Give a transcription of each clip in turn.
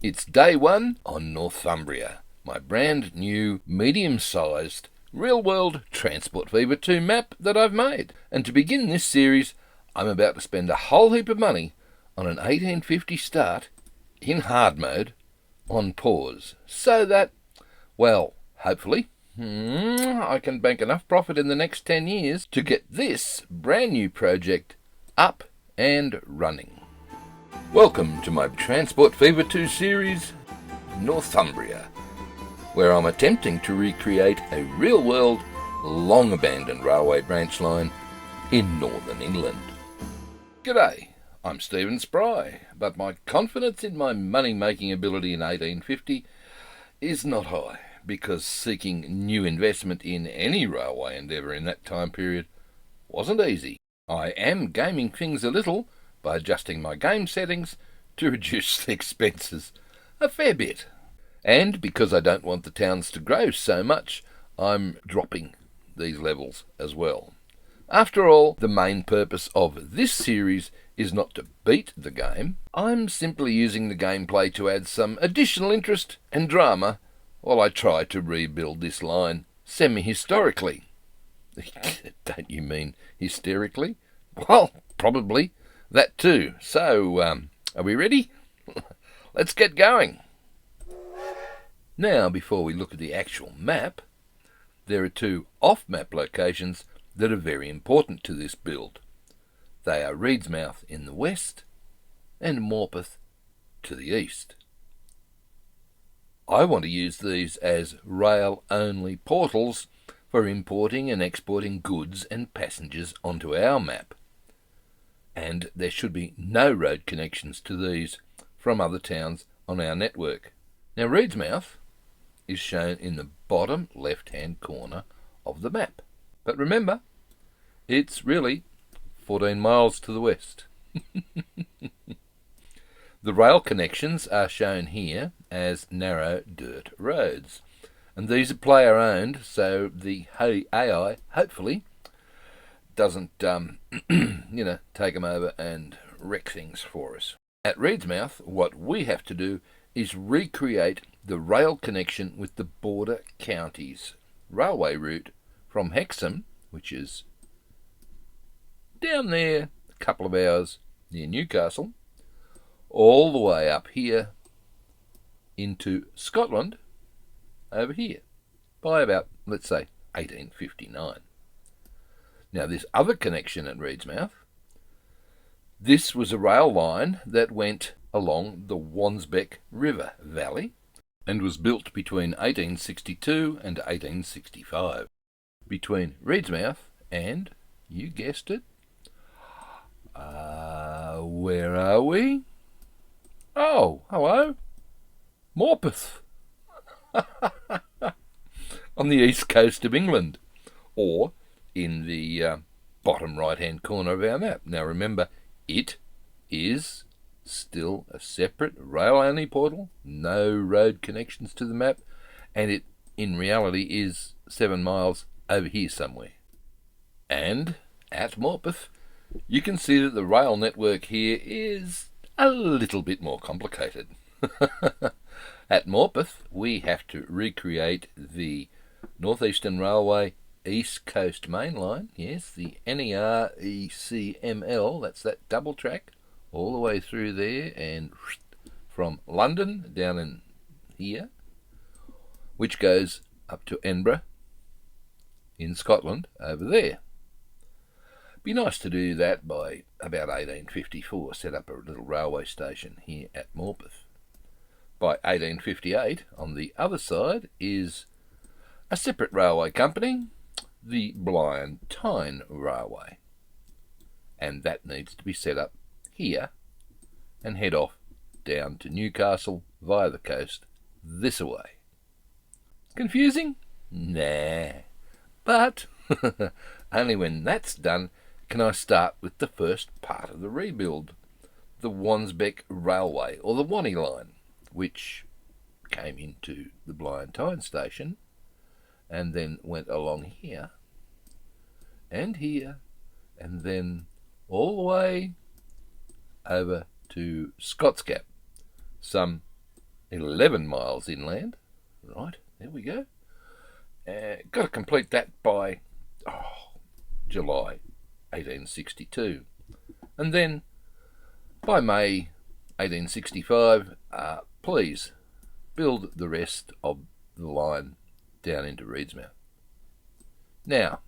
It's day one on Northumbria, my brand new, medium-sized, real-world Transport Fever 2 map that I've made. And to begin this series, I'm about to spend a whole heap of money on an 1850 start, in hard mode, on pause, so that, well, hopefully, I can bank enough profit in the next 10 years to get this brand new project up and running. Welcome to my Transport Fever 2 series, Northumbria, where I'm attempting to recreate a real-world, long-abandoned railway branch line in northern England. G'day, I'm Stephen Spry, but my confidence in my money-making ability in 1850 is not high, because seeking new investment in any railway endeavour in that time period wasn't easy. I am gaming things a little by adjusting my game settings to reduce the expenses a fair bit. And because I don't want the towns to grow so much, I'm dropping these levels as well. After all, the main purpose of this series is not to beat the game. I'm simply using the gameplay to add some additional interest and drama while I try to rebuild this line semi-historically. Don't you mean hysterically? Well, probably that too. So, are we ready? Let's get going. Now, before we look at the actual map, there are two off-map locations that are very important to this build. They are Reedsmouth in the west and Morpeth to the east. I want to use these as rail-only portals for importing and exporting goods and passengers onto our map. And there should be no road connections to these from other towns on our network. Now, Reedsmouth is shown in the bottom left-hand corner of the map. But remember, it's really 14 miles to the west. The rail connections are shown here as narrow dirt roads. And these are player-owned, so the AI, hopefully, doesn't, take them over and wreck things for us. At Reedsmouth, what we have to do is recreate the rail connection with the border counties railway route from Hexham, which is down there a couple of hours near Newcastle, all the way up here into Scotland over here by about, let's say, 1859. Now, this other connection at Reedsmouth, this was a rail line that went along the Wansbeck River Valley and was built between 1862 and 1865. Between Reedsmouth and, you guessed it, where are we? Oh, hello, Morpeth, on the east coast of England, or in the bottom right-hand corner of our map. Now remember, it is still a separate rail-only portal, no road connections to the map, and it, in reality, is 7 miles over here somewhere. And at Morpeth, you can see that the rail network here is a little bit more complicated. At Morpeth, we have to recreate the Northeastern Railway East Coast Main Line, yes, the NERECML, that's that double track, all the way through there and from London down in here, which goes up to Edinburgh in Scotland over there. Be nice to do that by about 1854, set up a little railway station here at Morpeth. By 1858, on the other side, is a separate railway company, the Tyne Railway, and that needs to be set up here and head off down to Newcastle via the coast this way. Confusing? Nah. But only when that's done can I start with the first part of the rebuild, the Wansbeck Railway, or the Wanny Line, which came into the Tyne station and then went along here and here and then all the way over to Scotsgap, some 11 miles inland. Right, there we go. Got to complete that by July 1862. And then by May 1865, please build the rest of the line down into Reedsmouth. Now,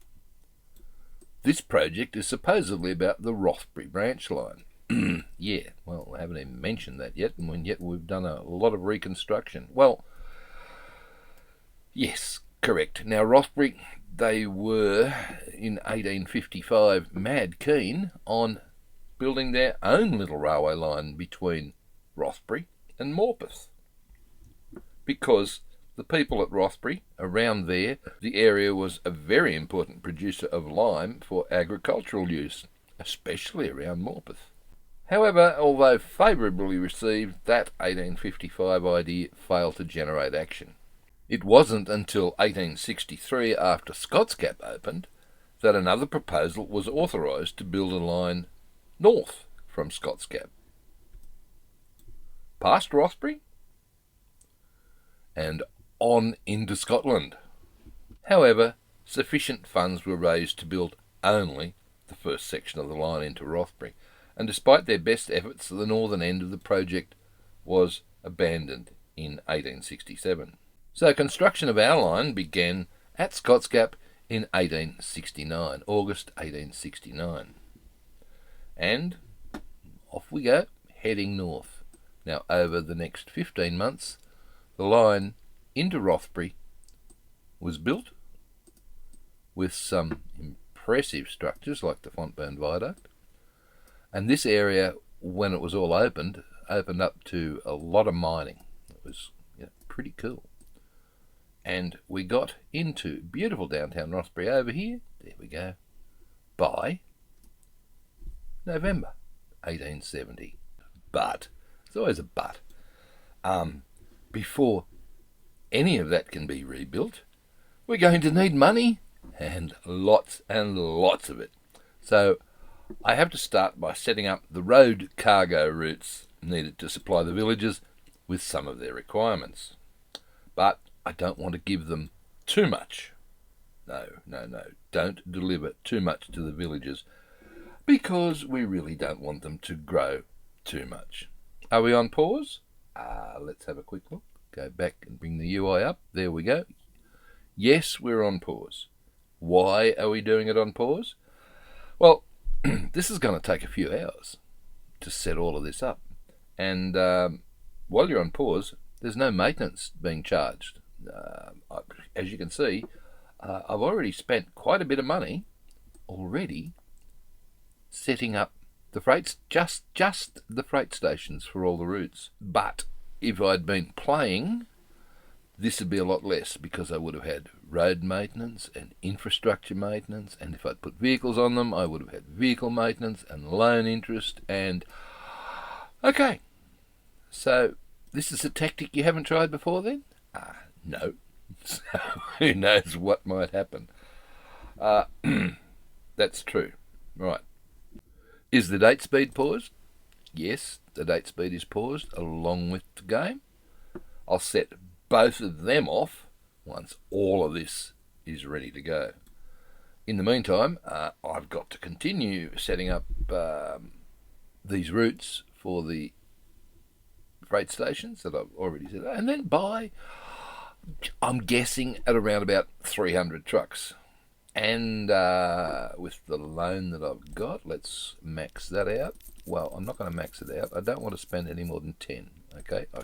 this project is supposedly about the Rothbury branch line. Yeah, well, I haven't even mentioned that yet, and yet we've done a lot of reconstruction. Well, yes, correct. Now, Rothbury, they were, in 1855, mad keen on building their own little railway line between Rothbury and Morpeth, because the people at Rothbury, around there, the area was a very important producer of lime for agricultural use, especially around Morpeth. However, although favourably received, that 1855 idea failed to generate action. It wasn't until 1863, after Scotsgap opened, that another proposal was authorised to build a line north from Scotsgap, past Rothbury and on into Scotland. However, sufficient funds were raised to build only the first section of the line into Rothbury, and despite their best efforts, the northern end of the project was abandoned in 1867. So construction of our line began at Scotsgap in 1869, August 1869. And off we go, heading north. Now, over the next 15 months, the line into Rothbury was built with some impressive structures like the Fontburn Viaduct. And this area, when it was all opened up to a lot of mining. It was pretty cool. And we got into beautiful downtown Rothbury over here, there we go, by November 1870. But, there's always a but, before any of that can be rebuilt, we're going to need money, and lots of it. So I have to start by setting up the road cargo routes needed to supply the villagers with some of their requirements. But I don't want to give them too much. No, don't deliver too much to the villagers, because we really don't want them to grow too much. Are we on pause? Let's have a quick look. Go back and bring the UI up. There we go. Yes, we're on pause. Why are we doing it on pause? Well, this is going to take a few hours to set all of this up. And while you're on pause, there's no maintenance being charged. As you can see, I've already spent quite a bit of money already setting up the freights, just the freight stations for all the routes. But if I'd been playing, this would be a lot less, because I would have had road maintenance and infrastructure maintenance, and if I'd put vehicles on them, I would have had vehicle maintenance and loan interest and... Okay, so this is a tactic you haven't tried before then? No. So who knows what might happen. That's true. Right. Is the date speed paused? Yes, the date speed is paused along with the game. I'll set both of them off once all of this is ready to go. In the meantime, I've got to continue setting up these routes for the freight stations that I've already set up, and then buy, I'm guessing, at around about 300 trucks. And with the loan that I've got, let's max that out. Well, I'm not going to max it out. I don't want to spend any more than 10. Okay, I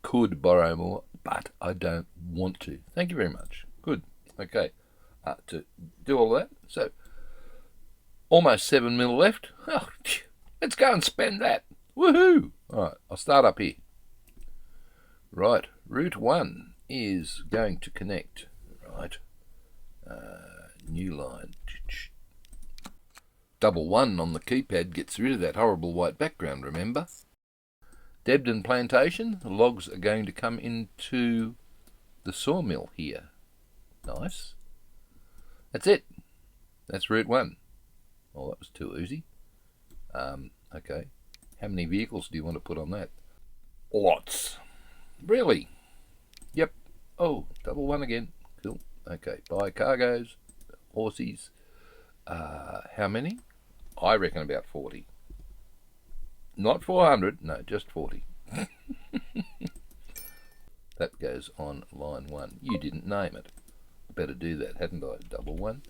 could borrow more, but I don't want to. Thank you very much. Good. Okay, to do all that. So, almost 7 mil left. Oh, let's go and spend that. Woohoo! All right, I'll start up here. Right, Route 1 is going to connect. Right. New line. Double 1 on the keypad gets rid of that horrible white background, remember? Debden Plantation, the logs are going to come into the sawmill here. Nice. That's it. That's Route 1. Oh, that was too easy. Okay. How many vehicles do you want to put on that? Lots. Really? Yep. Oh, double one again. Cool. Okay, buy cargoes, horsies. How many? I reckon about 40. Not 400, no, just 40. That goes on line 1. You didn't name it. Better do that, hadn't I? Double one.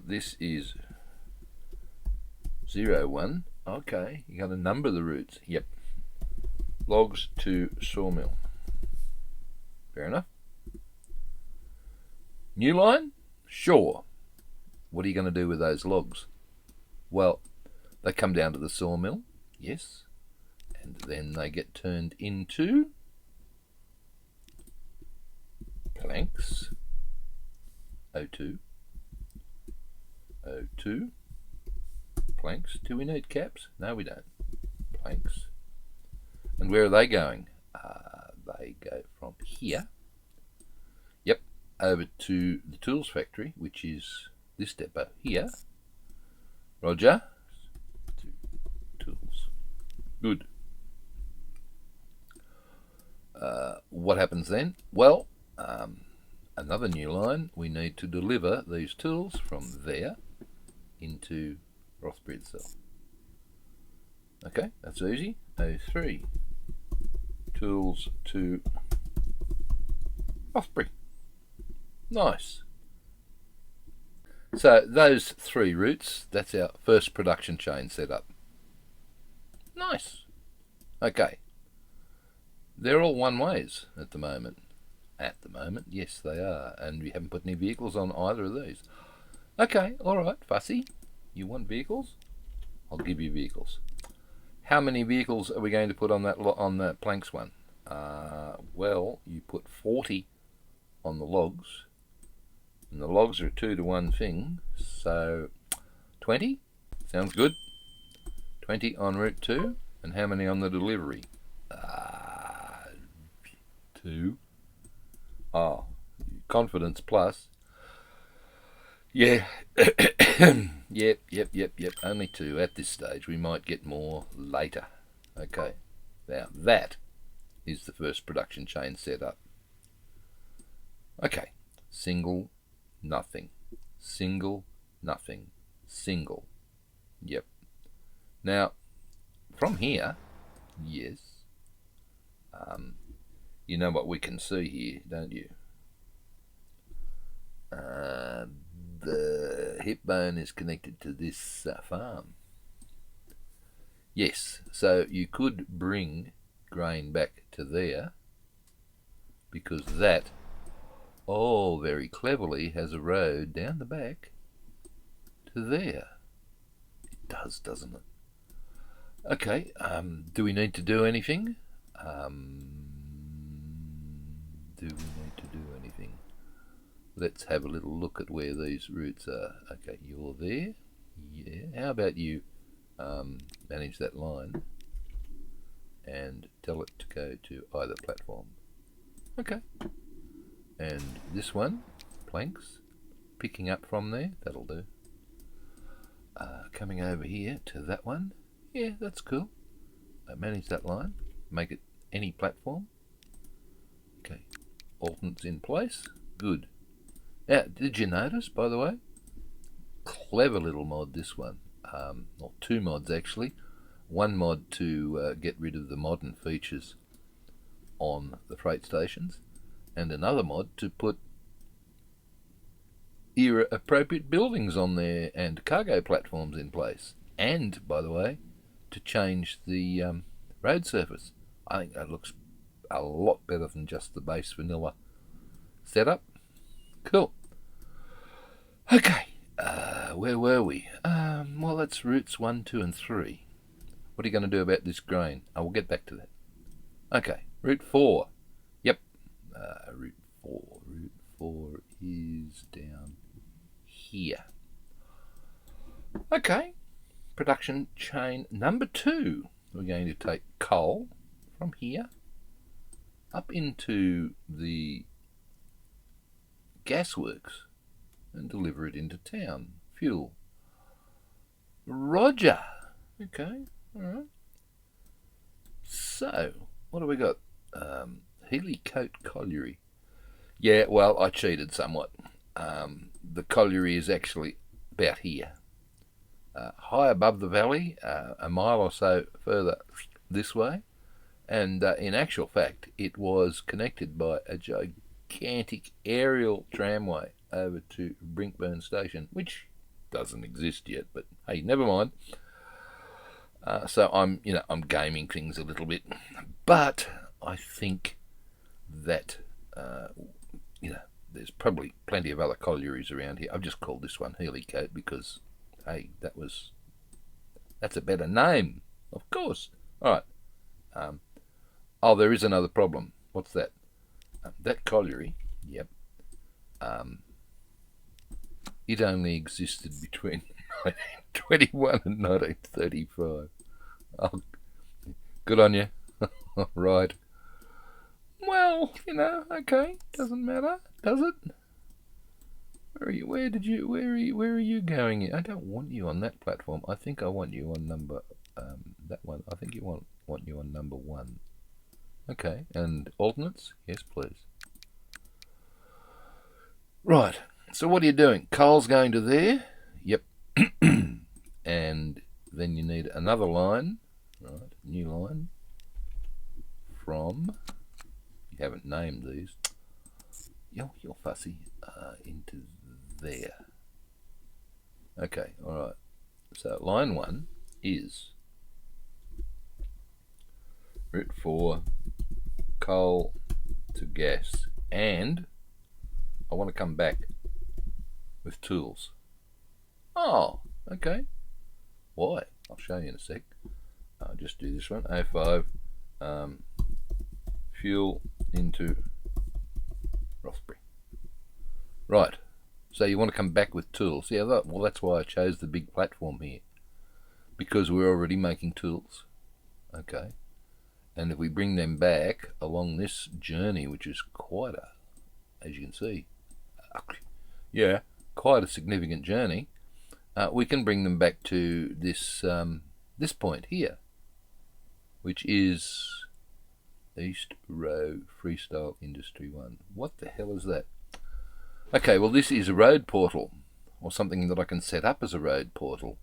This is 01. Okay, you got to number the routes. Yep. Logs to sawmill. Fair enough. New line? Sure. What are you going to do with those logs? Well, they come down to the sawmill, yes, and then they get turned into planks. O2. Planks. Do we need caps? No, we don't. Planks. And where are they going? They go from here, yep, over to the tools factory, which is this depot here. Roger. To tools. Good. What happens then? Well, another new line. We need to deliver these tools from there into Rothbury itself. Okay, that's easy. O3. Tools to Rothbury. Nice. So those 3 routes, that's our first production chain set up. Nice. Okay. They're all one ways at the moment. At the moment, yes they are. And we haven't put any vehicles on either of these. Okay, alright, fussy. You want vehicles? I'll give you vehicles. How many vehicles are we going to put on that planks one? Well, you put 40 on the logs, and the logs are a 2-to-1 thing, so 20 sounds good. 20 on route 2, and how many on the delivery? 2. Oh, confidence plus. Yeah. Yep. Only 2 at this stage. We might get more later. Okay. Now that is the first production chain set up. Okay. Single, nothing. Single, nothing. Single. Yep. Now, from here, yes. You know what we can see here, don't you? The hip bone is connected to this farm. Yes, so you could bring grain back to there, because that, oh, very cleverly has a road down the back to there. It does, doesn't it? Okay, do we need to do anything? Do we need to do anything? Let's have a little look at where these routes are. Okay, you're there. Yeah. How about you manage that line and tell it to go to either platform. Okay. And this one, planks, picking up from there. That'll do. Coming over here to that one. Yeah, that's cool. Manage that line. Make it any platform. Okay. Alternates in place. Good. Now, did you notice, by the way? Clever little mod, this one. Or 2 mods, actually. One mod to get rid of the modern features on the freight stations, and another mod to put era-appropriate buildings on there and cargo platforms in place. And, by the way, to change the road surface. I think that looks a lot better than just the base vanilla setup. Cool. Okay, where were we? Well, that's routes 1, 2 and 3. What are you going to do about this grain? I will get back to that. Okay, route 4. Yep, route 4. Route 4 is down here. Okay, production chain number 2. We're going to take coal from here up into the gasworks and deliver it into town. Fuel. Roger. Okay, alright. So, what do we got? Healycote Colliery. Yeah, well, I cheated somewhat. The colliery is actually about here. High above the valley, a mile or so further this way. And in actual fact, it was connected by a gigantic aerial tramway over to Brinkburn Station, which doesn't exist yet, but hey, never mind. So I'm gaming things a little bit, but I think that there's probably plenty of other collieries around here. I've just called this one Healycote because, hey, that's a better name, of course. All right. There is another problem. What's that? That colliery. Yep. It only existed between 1921 and 1935. Oh, good on you. Right. Well, okay, doesn't matter, does it? Where are you? Where are you going? I don't want you on that platform. I think I want you on number that one. I think you want you on number 1. Okay, and alternates? Yes, please. Right. So what are you doing? Coal's going to there. Yep. And then you need another line. Right, new line from. You haven't named these. You're fussy. Into there. Okay, alright. So line 1 is route 4, coal to gas, and I want to come back with tools. Oh, okay. Why? I'll show you in a sec. I'll just do this one. A5, fuel into Rothbury. Right, so you want to come back with tools. Yeah, well, that's why I chose the big platform here, because we're already making tools. Okay, and if we bring them back along this journey, which is quite as you can see, quite a significant journey, we can bring them back to this this point here, which is East Row Freestyle Industry 1. What the hell is that? Okay, well, this is a road portal, or something that I can set up as a road portal.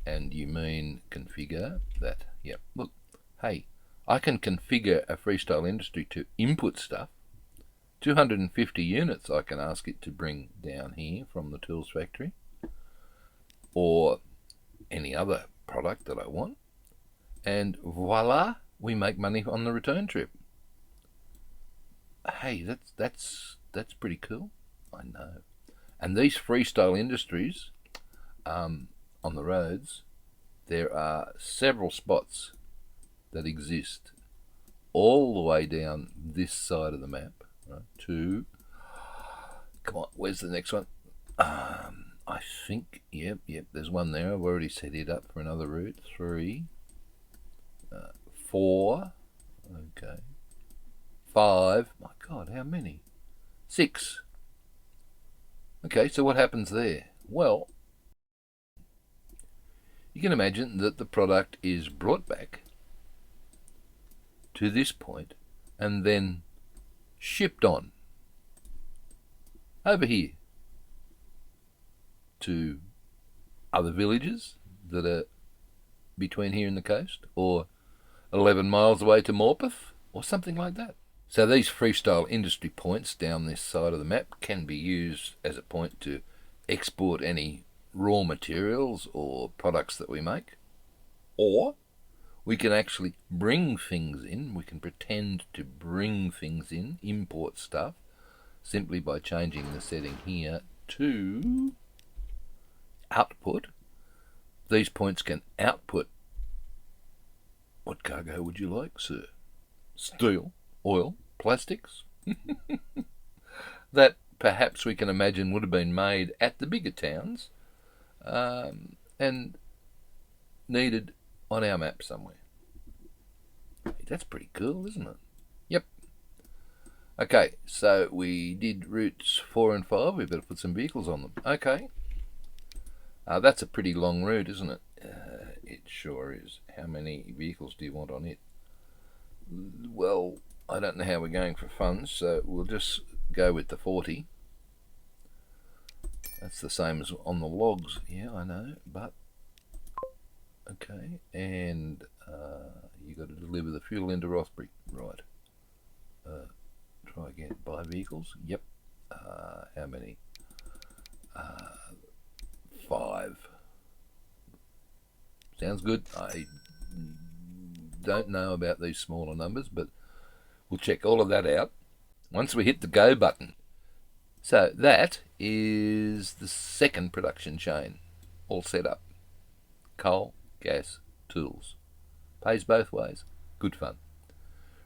And you mean configure that? Yep. Look, hey, I can configure a Freestyle Industry to input stuff. 250 units I can ask it to bring down here from the tools factory, or any other product that I want. And voila, we make money on the return trip. Hey, that's pretty cool. I know. And these Freestyle Industries, on the roads, there are several spots that exist all the way down this side of the map. Right, come on, where's the next one? I think, yep, there's one there. I've already set it up for another route. 3, 4, okay, 5, my God, how many? 6. Okay, so what happens there? Well, you can imagine that the product is brought back to this point and then shipped on over here to other villages that are between here and the coast, or 11 miles away to Morpeth, or something like that. So these Freestyle Industry points down this side of the map can be used as a point to export any raw materials or products that we make, or we can actually bring things in. We can pretend to bring things in, import stuff, simply by changing the setting here to output. These points can output. What cargo would you like, sir? Steel, oil, plastics? That perhaps we can imagine would have been made at the bigger towns and needed on our map somewhere. Hey, that's pretty cool, isn't it? Yep. Okay, so we did routes 4 and 5. We better put some vehicles on them. Okay. That's a pretty long route, isn't it? It sure is. How many vehicles do you want on it? well, I don't know how we're going for funds, so we'll just go with the 40. That's the same as on the logs. Yeah, I know, but okay. And you got to deliver the fuel into Rothbury, right? Try again. Buy vehicles. Yep. How many? 5. Sounds good. I don't know about these smaller numbers, but we'll check all of that out once we hit the go button. So that is the second production chain, all set up. Coal, gas, tools. Pays both ways. Good fun.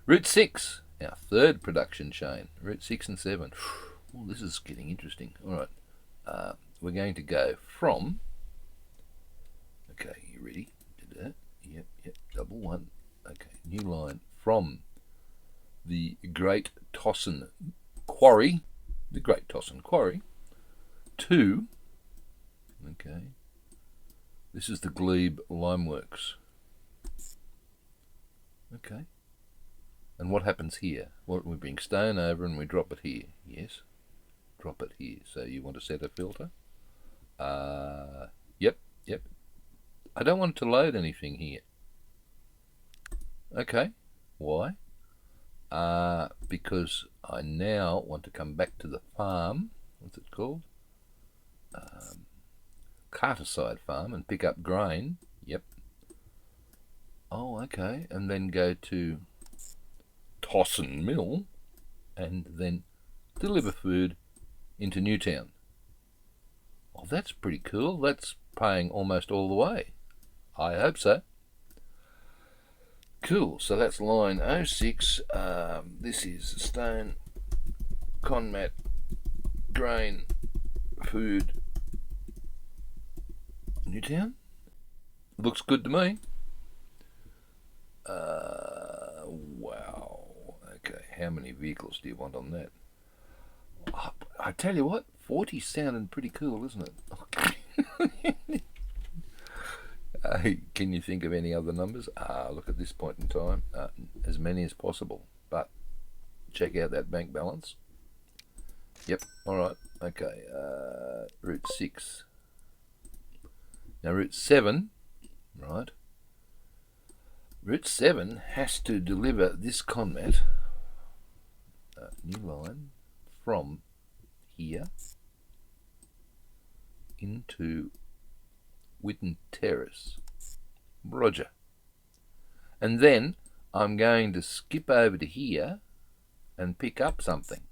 Route 6, our third production chain. Route 6 and 7. Oh, this is getting interesting. All right. We're going to go from... Okay, you ready? Did that? Yep, double one. Okay, new line from the Great Tossin Quarry, to, okay, this is the Glebe Limeworks. Okay, and what happens here? Well, we bring stone over and we drop it here. Yes, drop it here. So you want to set a filter? Yep. I don't want to load anything here. Okay, why? Because I now want to come back to the farm. What's it called? Carterside Farm, and pick up grain. Yep. Oh, okay. And then go to Tossin Mill and then deliver food into Newtown. Oh, that's pretty cool. That's paying almost all the way. I hope so. Cool, so that's line 06. This is stone, conmat, grain, food, Newtown. Looks good to me. Wow. Okay, how many vehicles do you want on that? I tell you what, 40 sounded pretty cool, isn't it? Can you think of any other numbers? Look, at this point in time, as many as possible. But check out that bank balance. Yep, alright, okay. Route 6. Now Route 7, right? Route 7 has to deliver this conmat, new line, from here into Witten Terrace. Roger. And then I'm going to skip over to here and pick up something.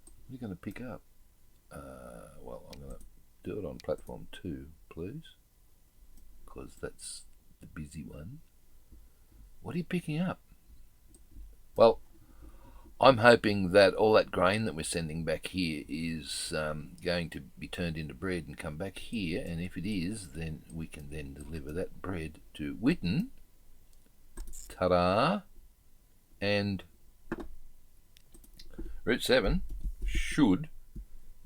What are you going to pick up? Well, I'm going to do it on platform 2, please, because that's the busy one. What are you picking up? Well, I'm hoping that all that grain that we're sending back here is going to be turned into bread and come back here, and if it is, then we can then deliver that bread to Witten. Ta-da! And Route 7 should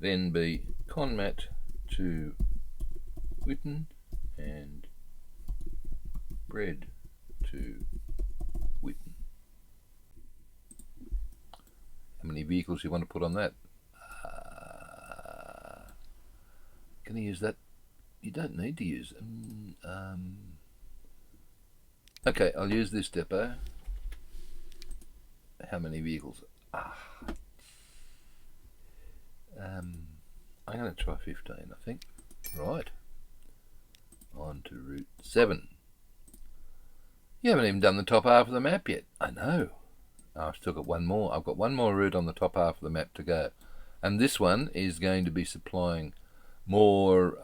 then be conmat to Witten and bread to Witten. How many vehicles you want to put on that? Can I use that? You don't need to use them. Okay, I'll use this depot. How many vehicles? I'm going to try 15, I think. Right. On to Route 7. You haven't even done the top half of the map yet. I know. I've still got one more. I've got one more route on the top half of the map to go. And this one is going to be supplying more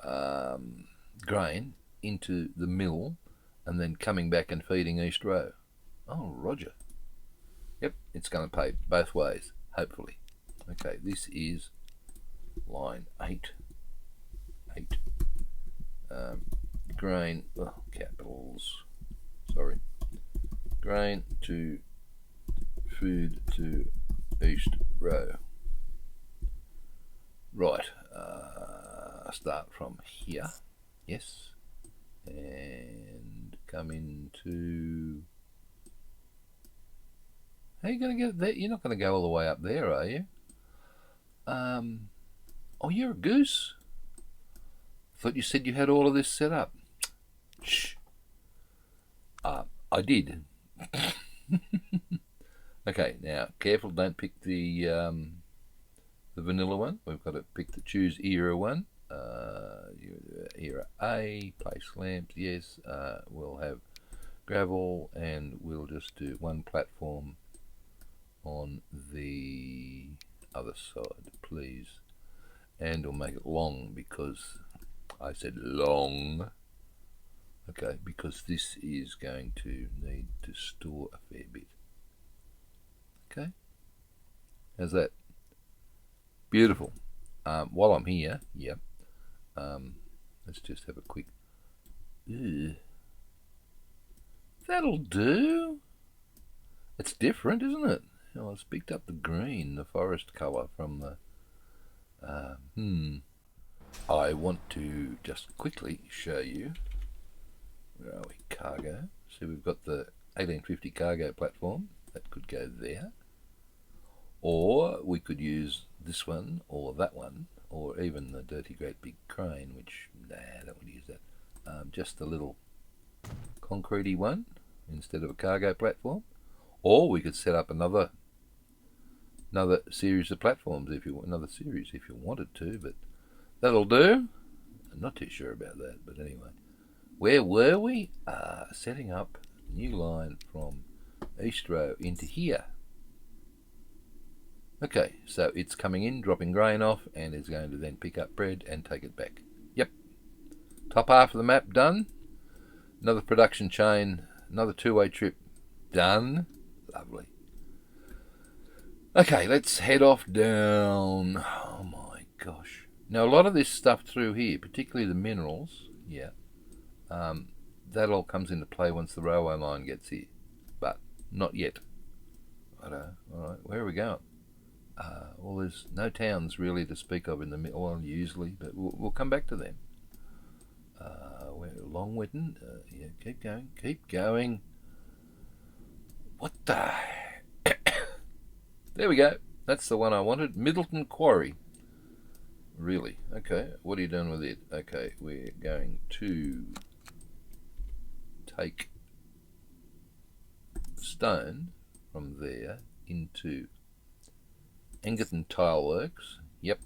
grain into the mill and then coming back and feeding East Row. Oh, roger. Yep, it's going to pay both ways, hopefully. Okay, this is line 8. Grain, capitals, sorry. Grain to food to East Row. Right, start from here, yes, and come into How are you going to get there? You're not going to go all the way up there, are you? Oh, you're a goose. Thought you said you had all of this set up. Shh. I did. Okay, now careful, don't pick the vanilla one. We've got to pick the choose era one. Era A, place lamps, yes. We'll have gravel, and we'll just do one platform on the other side, please. And we'll make it long, because I said long. Okay, because this is going to need to store a fair bit. Okay, how's that? Beautiful. While I'm here, yep. Let's just have a quick. Ew. That'll do. It's different, isn't it? Well, it's picked up the green, the forest colour from the. I want to just quickly show you. Where are we? Cargo. So we've got the 1850 cargo platform. That could go there. Or we could use this one, or that one, or even the dirty great big crane, which, nah, I don't want to use that. Just a little concretey one instead of a cargo platform. Or we could set up another series of platforms if you wanted to, but that'll do. I'm not too sure about that, but anyway. Where were we? Setting up a new line from East Row into here. Okay, so it's coming in, dropping grain off, and is going to then pick up bread and take it back. Yep. Top half of the map done. Another production chain, another two-way trip done. Lovely. Okay, let's head off down. Oh my gosh. Now, a lot of this stuff through here, particularly the minerals, yeah, that all comes into play once the railway line gets here, but not yet. Righto. All right, where are we going? Well, there's no towns really to speak of in the middle, well, usually, but we'll come back to them. We're Longwitten. Yeah, keep going. What the? There we go. That's the one I wanted. Middleton Quarry. Really? Okay. What are you doing with it? Okay, we're going to take stone from there into Engerton Tileworks. Yep.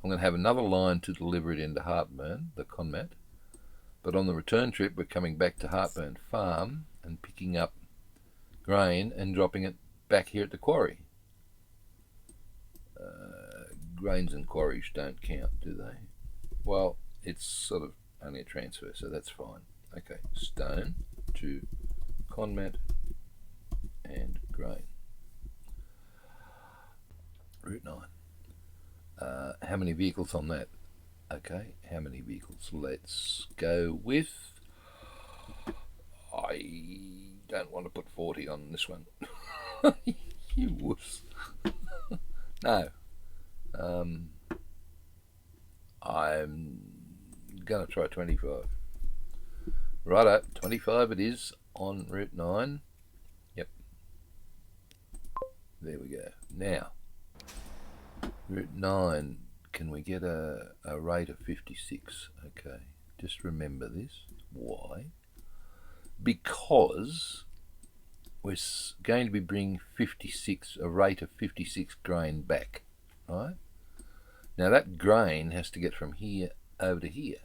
I'm going to have another line to deliver it into Hartburn, the Conmat. But on the return trip, we're coming back to Hartburn Farm and picking up grain and dropping it back here at the quarry. Grains and quarries don't count, do they? Well, it's sort of only a transfer, so that's fine. Okay, stone to Conmat and grain. Route 9. How many vehicles on that? Okay, how many vehicles? Let's go with... I don't want to put 40 on this one. You wuss. No. I'm going to try 25. Righto, 25 it is on Route 9. Yep. There we go. Now, Route 9, can we get a rate of 56? Okay, just remember this. Why? Because we're going to be bringing a rate of 56 grain back, right? Now that grain has to get from here over to here,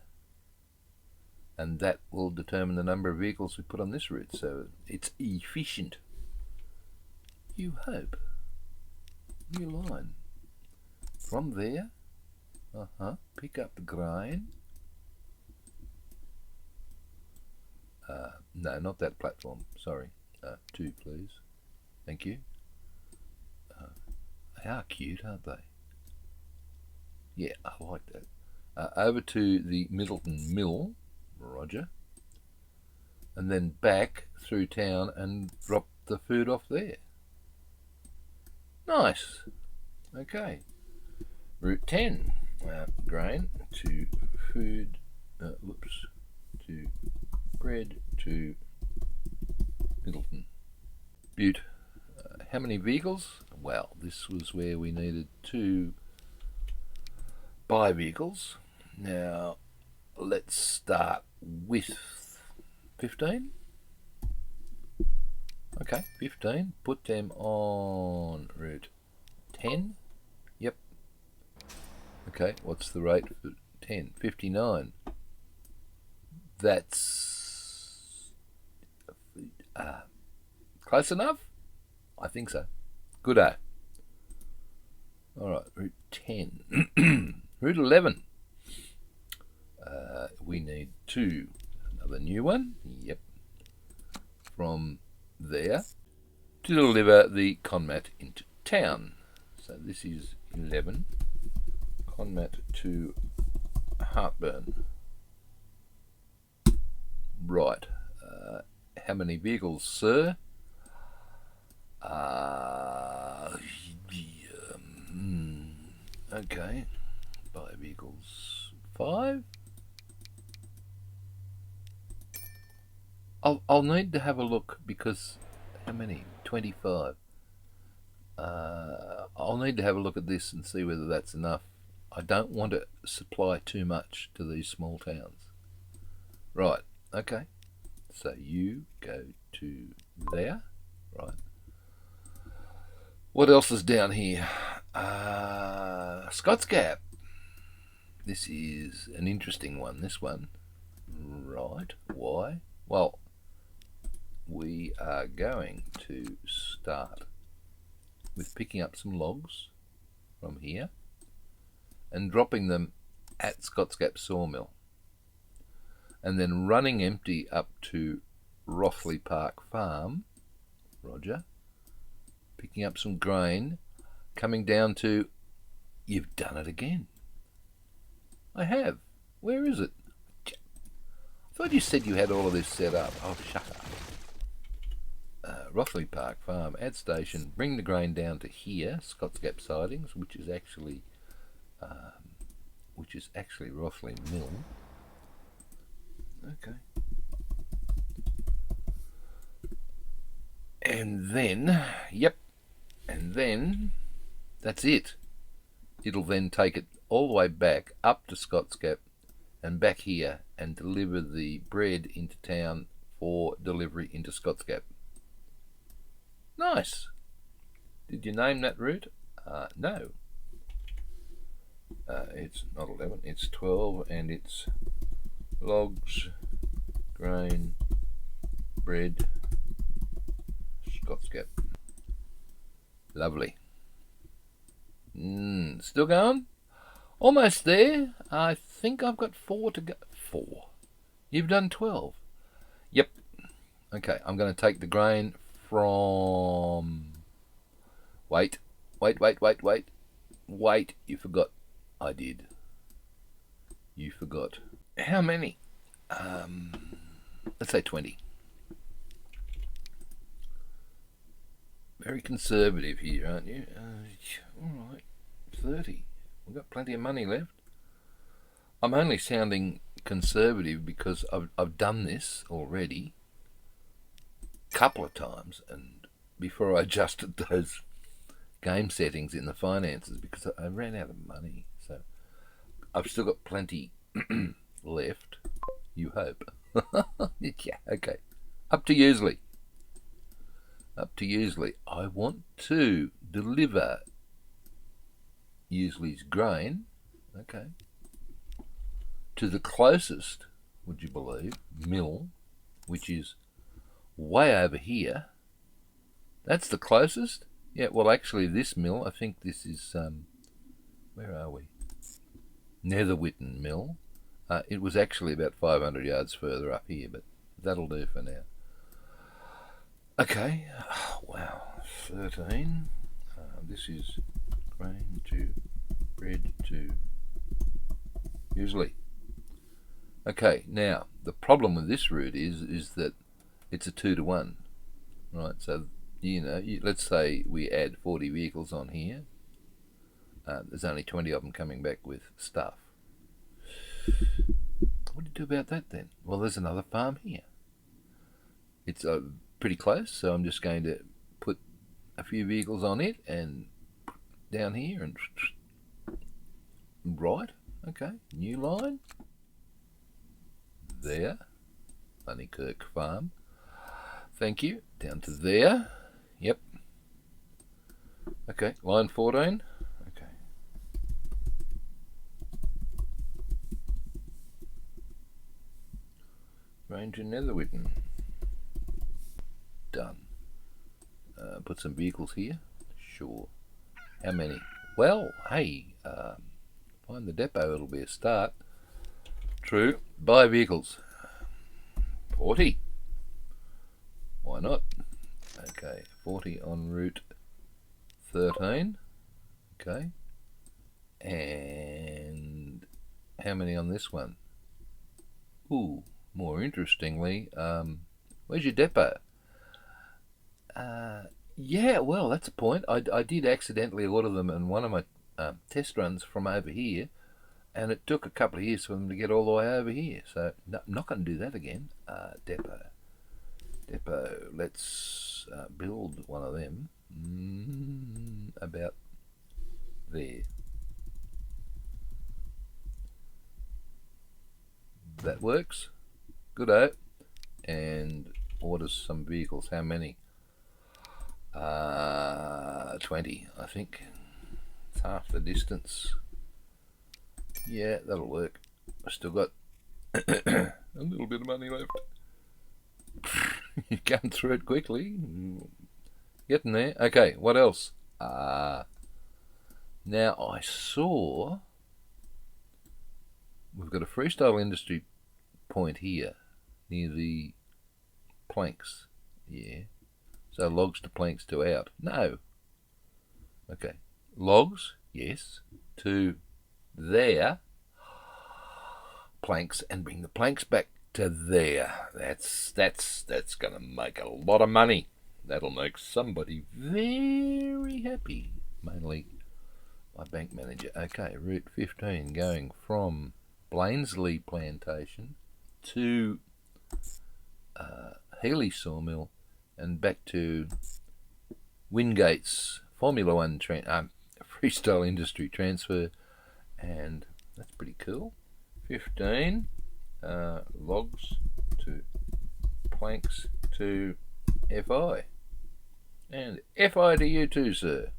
and that will determine the number of vehicles we put on this route, so it's efficient. You hope. New line. From there, pick up the grain. No, not that platform, sorry. 2, please. Thank you. They are cute, aren't they? Yeah, I like that. Over to the Middleton Mill, roger. And then back through town and drop the food off there. Nice. Okay. Route 10. Grain to food, to bread to Middleton. Butte. how many vehicles? Well, this was where we needed to buy vehicles. Now, let's start with 15. Okay, 15. Put them on route 10. Yep. Okay, what's the rate for 10? 59. That's close enough? I think so. Good. Alright, route 10. Route 11. We need another new one. Yep. From there to deliver the Conmat into town. So this is 11. Conmat to Heartburn. Right. How many vehicles, sir? Okay. Buy vehicles 5. I'll need to have a look because how many? 25. I'll need to have a look at this and see whether that's enough. I don't want to supply too much to these small towns. Right. Okay. So you go to there. Right. What else is down here? Scotsgap. This is an interesting one, this one. Right. Why? Well, we are going to start with picking up some logs from here and dropping them at Scotsgap Sawmill, and then running empty up to Rothley Park Farm, Roger, picking up some grain, coming down to, you've done it again. I have. Where is it? I thought you said you had all of this set up. Oh, shut up. Rothley Park Farm, add station, bring the grain down to here, Scotsgap Sidings, which is actually Rothley Mill. Okay. And then, and then that's it. It'll then take it all the way back up to Scotsgap and back here and deliver the bread into town for delivery into Scotsgap. Nice. Did you name that route? No. It's not 11, it's 12, and it's logs, grain, bread, Scotsgap. Lovely. Still going? Almost there. I think I've got 4 to go. 4? You've done 12. Yep. Okay, I'm going to take the grain from... Wait, you forgot. I did. You forgot. How many? Let's say 20. Very conservative here, aren't you? Alright, 30. We've got plenty of money left. I'm only sounding conservative because I've done this already a couple of times, and before I adjusted those game settings in the finances because I ran out of money. So I've still got plenty left, you hope. Yeah, okay. Up to Useley. I want to deliver Useley's grain, okay, to the closest, would you believe, mill, which is way over here. That's the closest? Yeah, well, actually, this mill, I think this is, where are we? Netherwhitten Mill. It was actually about 500 yards further up here, but that'll do for now. Okay, wow, 13. This is grain to bread to Useley. Okay, now, the problem with this route is that it's a 2-to-1, right? So, let's say we add 40 vehicles on here. There's only 20 of them coming back with stuff. What do you do about that then? Well, there's another farm here. It's pretty close, so I'm just going to put a few vehicles on it and down here and right. Okay, new line. There. Honeykirk Farm. Thank you. Down to there. Yep. Okay, line 14. Okay. Ranger Netherwitten. Done. Put some vehicles here. Sure. How many? Well, hey, find the depot, it'll be a start. True. Buy vehicles. 40. Why not? Okay, 40 on route 13. Okay. And how many on this one? Ooh, more interestingly, where's your depot? Yeah, well, that's a point. I did accidentally order them in one of my test runs from over here, and it took a couple of years for them to get all the way over here. So, no, I'm not going to do that again. Depot. Let's build one of them. About there. That works. Good-o. And orders some vehicles. How many? 20, I think. It's half the distance. Yeah, that'll work. I still got a little bit of money left. You come through it quickly. Getting there. Okay, what else? Now I saw we've got a freestyle industry point here near the planks. Yeah. So logs to planks to out. No. Okay. Logs, yes, to there. Planks, and bring the planks back to there. That's going to make a lot of money. That'll make somebody very happy. Mainly my bank manager. Okay, Route 15 going from Blainsley Plantation to Healy Sawmill and back to Wingate's Formula One freestyle industry transfer, and that's pretty cool. 15 logs to planks to FI, and FI to you too, sir.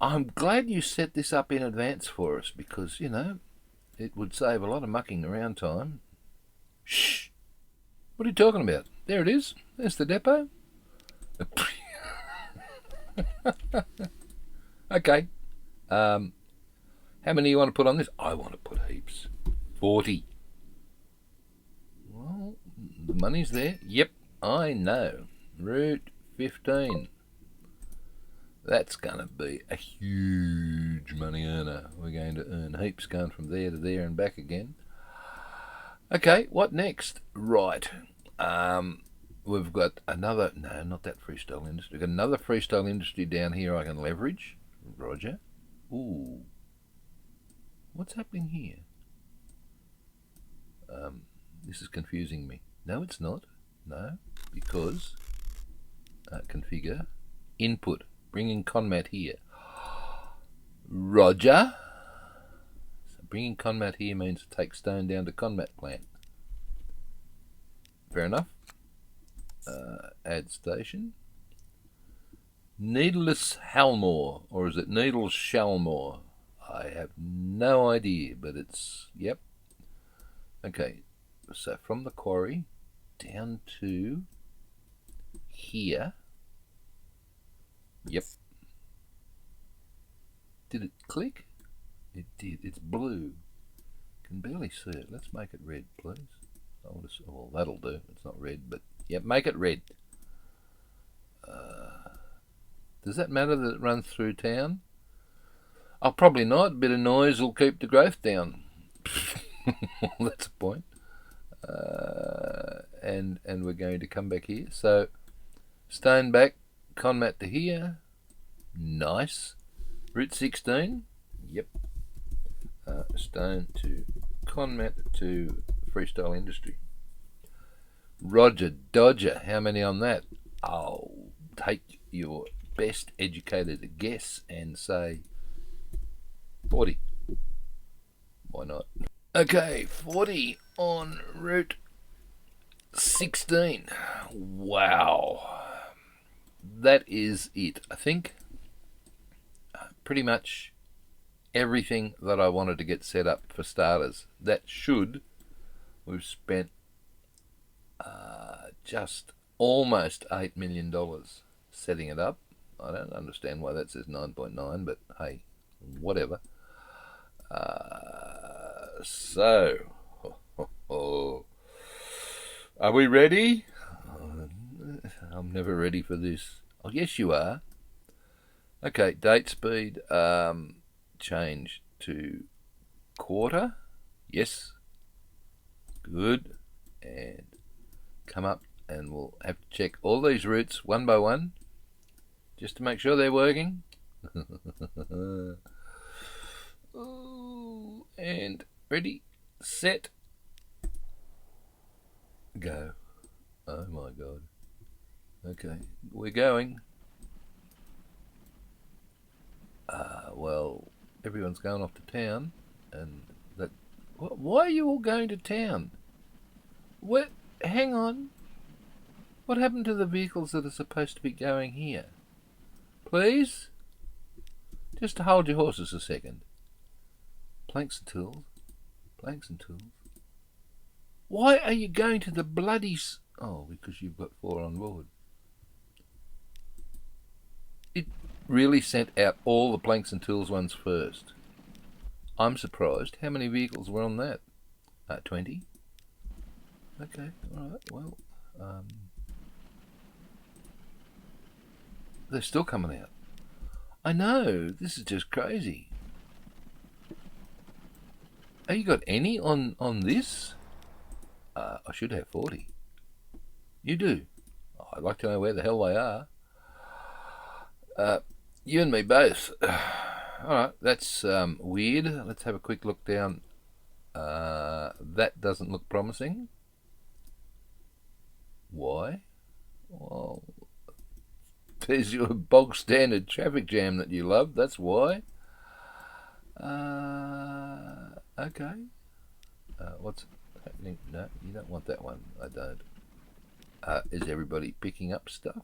I'm glad you set this up in advance for us, because, you know, it would save a lot of mucking around time. Shh! What are you talking about? There it is. There's the depot. Okay. How many do you want to put on this? I want to put heaps. 40. Well, the money's there. Yep, I know. Route 15. That's going to be a huge money earner. We're going to earn heaps going from there to there and back again. Okay, what next? Right. We've got another... No, not that freestyle industry. We've got another freestyle industry down here I can leverage. Roger. Ooh. What's happening here? This is confusing me. No, it's not. No, because... configure. Input. Bringing Conmat here. Roger. So bringing Conmat here means take stone down to Conmat plant. Fair enough. Add station. Needless Halmore, or is it Needles Shalmore? I have no idea, but it's, yep. Okay, so from the quarry down to here. Yep. Did it click? It did. It's blue. Can barely see it. Let's make it red, please. Well, that'll do. It's not red, but yep, make it red. Does that matter that it runs through town? Oh, probably not. A bit of noise will keep the growth down. That's a point. And we're going to come back here. So, stone back, Conmat to here. Nice. Route 16. Yep. Stone to Conmat to freestyle industry. Roger Dodger. How many on that? I'll take your best educated guess and say 40. Why not? Okay, 40 on Route 16. Wow. That is it, I think. Pretty much everything that I wanted to get set up for starters. We've spent just almost $8 million setting it up. I don't understand why that says 9.9, but hey, whatever. So, are we ready? I'm never ready for this. Oh, yes, you are. Okay, date speed, change to quarter. Yes. Good. And come up, and we'll have to check all these routes one by one, just to make sure they're working. Ooh, and ready, set, go. Oh my God. Okay, we're going. Well, everyone's going off to town, and that. Why are you all going to town? What? Hang on. What happened to the vehicles that are supposed to be going here? Please? Just to hold your horses a second. Planks and tools. Planks and tools. Why are you going to the bloody... Oh, because you've got 4 on board. It really sent out all the planks and tools ones first. I'm surprised. How many vehicles were on that? 20? Okay, alright, well... they're still coming out. I know, this is just crazy. Have you got any on this? I should have 40. You do? Oh, I'd like to know where the hell they are. You and me both. Alright, that's weird. Let's have a quick look down. That doesn't look promising. Why? Well, there's your bog standard traffic jam that you love. That's why. Okay. What's happening? No, you don't want that one. I don't. Is everybody picking up stuff?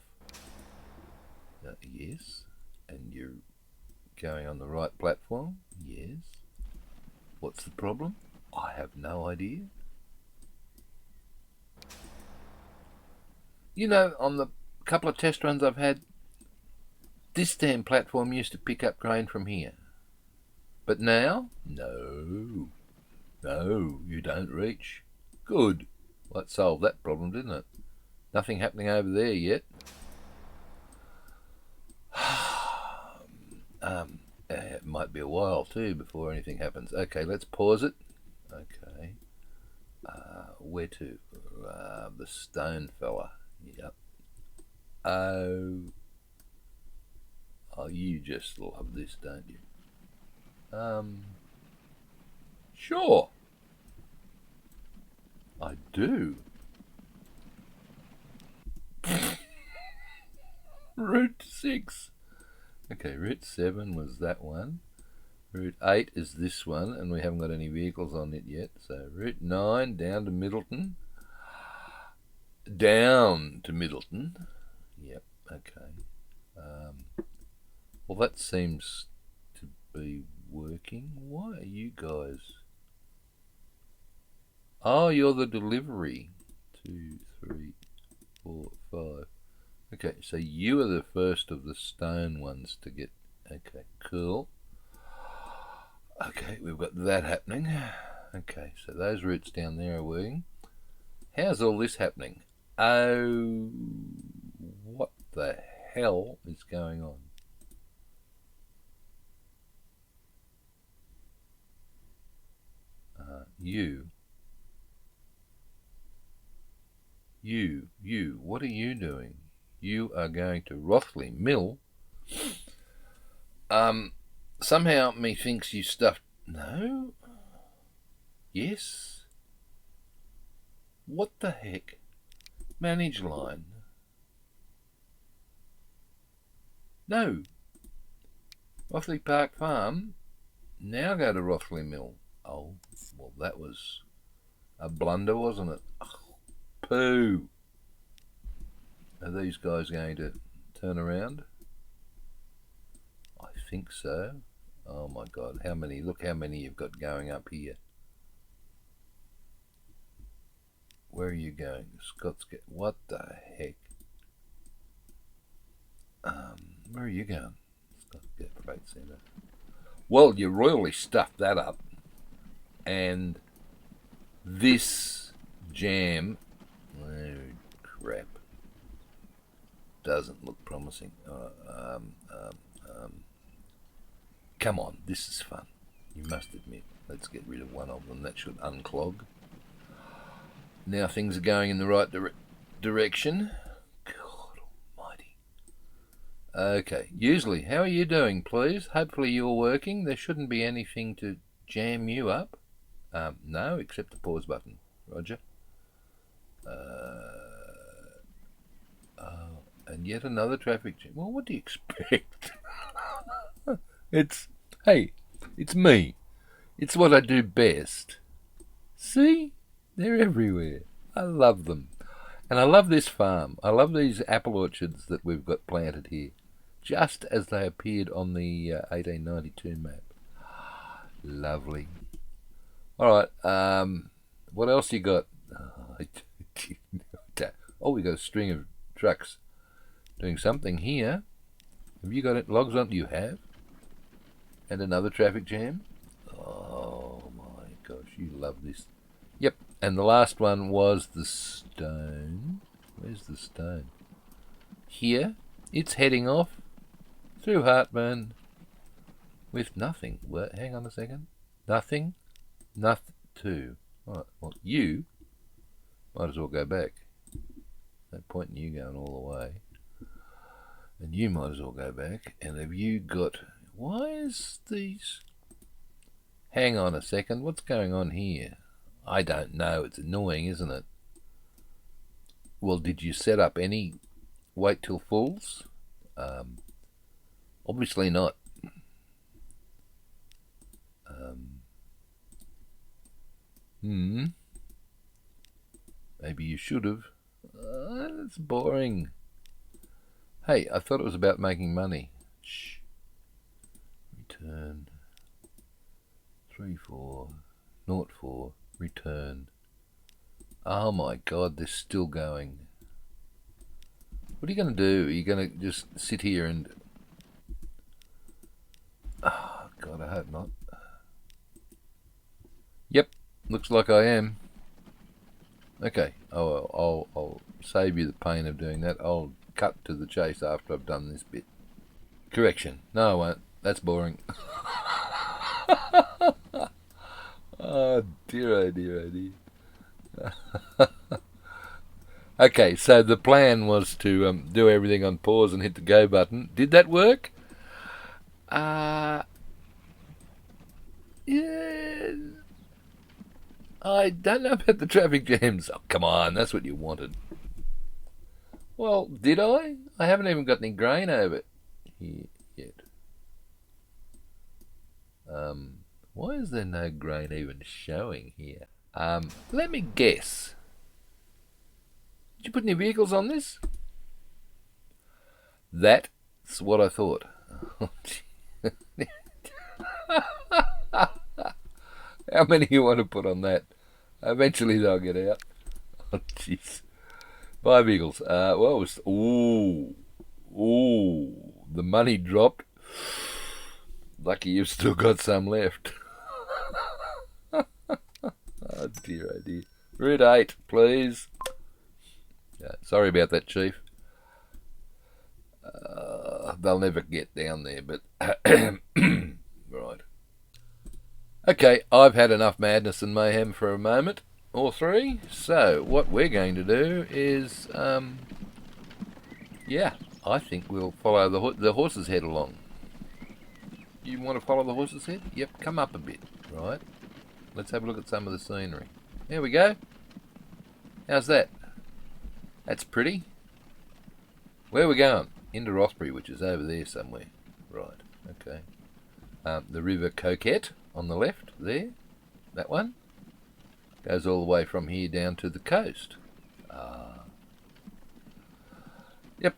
Yes. And you're going on the right platform? Yes. What's the problem? I have no idea. You know, on the couple of test runs I've had, this damn platform used to pick up grain from here. But now? No. No, you don't reach. Good. Well, that solved that problem, didn't it? Nothing happening over there yet. It might be a while too before anything happens. Okay, let's pause it. Okay. Where to? The stone fella. Yep. Oh, you just love this, don't you? Sure. I do. Route 6. Okay, Route 7 was that one. Route 8 is this one, and we haven't got any vehicles on it yet. So Route 9 down to Middleton. Down to Middleton. Yep, okay. Well, that seems to be working. Why are you guys... Oh, you're the delivery. 2, 3, 4, 5. Okay, so you are the first of the stone ones to get... Okay, cool. Okay, we've got that happening. Okay, so those routes down there are working. How's all this happening? Oh, what the hell is going on? You, what are you doing? You are going to Rothley Mill. Somehow methinks you stuffed... No? Yes? What the heck? Manage line. No. Rothley Park Farm. Now go to Rothley Mill. Oh, well, that was a blunder, wasn't it? Oh, poo. Are these guys going to turn around? I think so. Oh my God, how many? Look how many you've got going up here. Where are you going? Scotsgap. What the heck? Where are you going? Scotsgap Freight Centre. Well, you royally stuffed that up. And this jam, oh crap, doesn't look promising. Come on, this is fun. You must admit. Let's get rid of one of them. That should unclog. Now things are going in the right direction. God almighty. Okay, usually, how are you doing, please? Hopefully you're working. There shouldn't be anything to jam you up. No, except the pause button. Roger. And yet another traffic jam. Well, what do you expect? Hey, it's me. It's what I do best. See? They're everywhere. I love them. And I love this farm. I love these apple orchards that we've got planted here, just as they appeared on the 1892 map. Lovely. All right. What else you got? Oh, we got a string of trucks doing something here. Have you got it? Logs on? You have. And another traffic jam. Oh my gosh, you love this. Yep. And the last one was the stone. Where's the stone? Here. It's heading off through Heartburn with nothing. Well, hang on a second. Nothing. Nothing. Two. All right. Well, you might as well go back. No point in you going all the way. And you might as well go back. And have you got... Why is these... Hang on a second. What's going on here? I don't know. It's annoying, isn't it? Well, did you set up any wait till fulls? Obviously not. Maybe you should have. That's boring. Hey, I thought it was about making money. Shh. Return. 3404. Return. Oh my God, they're still going. What are you going to do? Are you going to just sit here and... Oh God, I hope not. Yep, looks like I am. Okay, I'll save you the pain of doing that. I'll cut to the chase after I've done this bit. Correction. No, I won't. That's boring. Oh dear, oh dear, oh dear. Okay, so the plan was to do everything on pause and hit the go button. Did that work? Yeah. I don't know about the traffic jams. Oh, come on, that's what you wanted. Well, did I? I haven't even got any grain over here yet. Why is there no grain even showing here? Let me guess. Did you put any vehicles on this? That's what I thought. How many you want to put on that? Eventually they'll get out. Oh, jeez. 5 eagles. Well, it was... Ooh. The money dropped. Lucky you've still got some left. Oh, dear, oh, dear. Route 8, please. Sorry about that, Chief. They'll never get down there, but... Right. Okay, I've had enough madness and mayhem for a moment, or 3. So, what we're going to do is, yeah, I think we'll follow the horse's head along. You want to follow the horse's head? Yep, come up a bit, right? Let's have a look at some of the scenery. There we go. How's that? That's pretty. Where are we going? Into Rothbury, which is over there somewhere. Right, okay. The River Coquette on the left there. That one. Goes all the way from here down to the coast. Yep.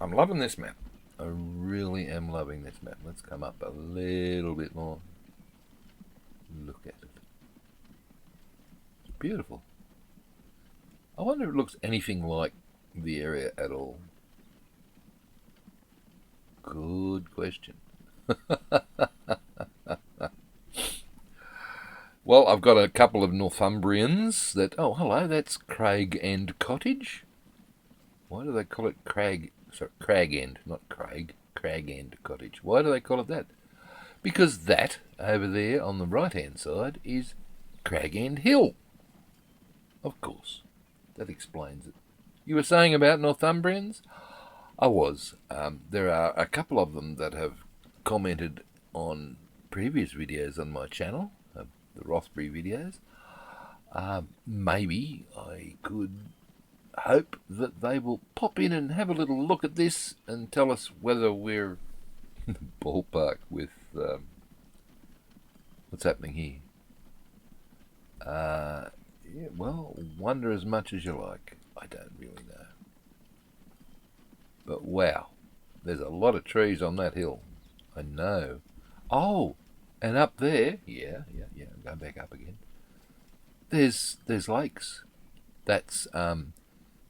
I'm loving this map. I really am loving this map. Let's come up a little bit more. Look at it. It's beautiful. I wonder if it looks anything like the area at all. Good question. Well, I've got a couple of Northumbrians that... Oh, hello, that's Craig End Cottage. Why do they call it Crag... Sorry, Crag End, not Craig. Crag End Cottage. Why do they call it that? Because that, over there on the right-hand side, is Crag End Hill. Of course. That explains it. You were saying about Northumbrians? I was. There are a couple of them that have commented on previous videos on my channel, the Rothbury videos. Maybe I could hope that they will pop in and have a little look at this and tell us whether we're in the ballpark with what's happening here. Yeah, well, wonder as much as you like. I don't really know. But wow, there's a lot of trees on that hill. I know. Oh, and up there, yeah, go back up again. There's lakes. That's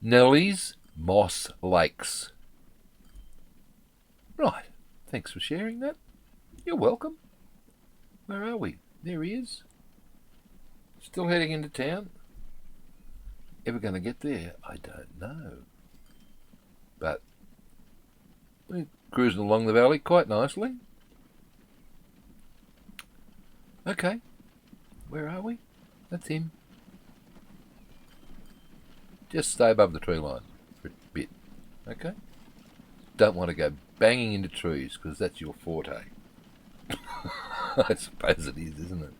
Nellie's Moss Lakes. Right, thanks for sharing that. You're welcome. Where are we? There he is. Still heading into town. Ever going to get there? I don't know. But we're cruising along the valley quite nicely. Okay. Where are we? That's him. Just stay above the tree line for a bit. Okay? Don't want to go banging into trees because that's your forte. I suppose it is, isn't it?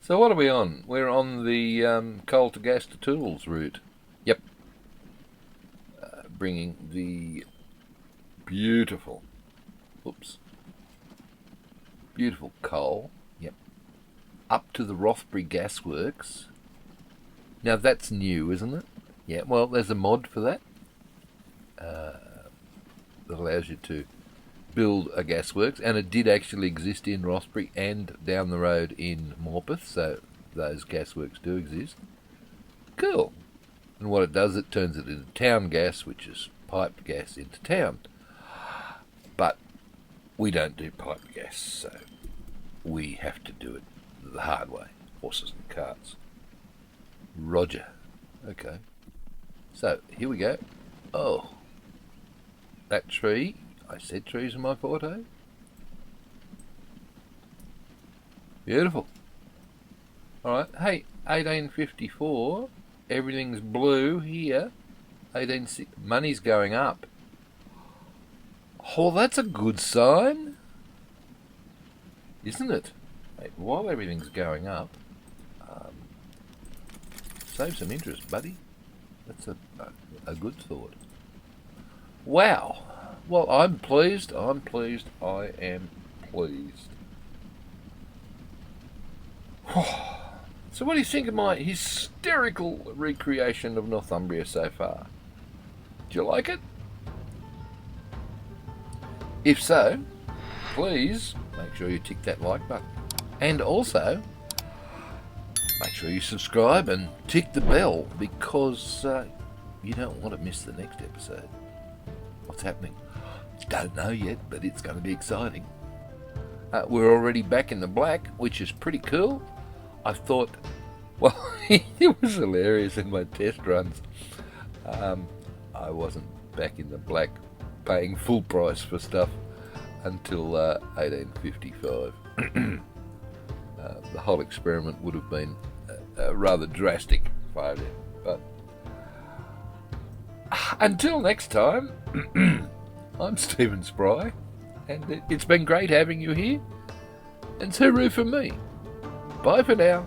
So what are we on? We're on the coal to gas to tools route. Yep. Bringing the beautiful coal, yep, up to the Rothbury Gasworks. Now that's new, isn't it? Yeah, well, there's a mod for that that allows you to build a gasworks, and it did actually exist in Rothbury and down the road in Morpeth, so those gasworks do exist. Cool. And what it does, it turns it into town gas, which is piped gas into town. But we don't do piped gas, so we have to do it the hard way. Horses and carts. Roger. Okay. So, here we go. Oh. That tree. I said trees are my forte. Beautiful. Alright. Hey, 1854. Everything's blue here. Money's going up. Oh, that's a good sign. Isn't it? Hey, while everything's going up, save some interest, buddy. That's a good thought. Wow. Well, I'm pleased. I am pleased. So what do you think of my hysterical recreation of Northumbria so far? Do you like it? If so, please make sure you tick that like button. And also, make sure you subscribe and tick the bell because you don't want to miss the next episode. What's happening? Don't know yet, but it's going to be exciting. We're already back in the black, which is pretty cool. I thought, well, it was hilarious in my test runs. I wasn't back in the black paying full price for stuff until 1855. The whole experiment would have been rather drastic failure. But until next time, I'm Stephen Spry, and it's been great having you here, and hooroo for me. Bye for now.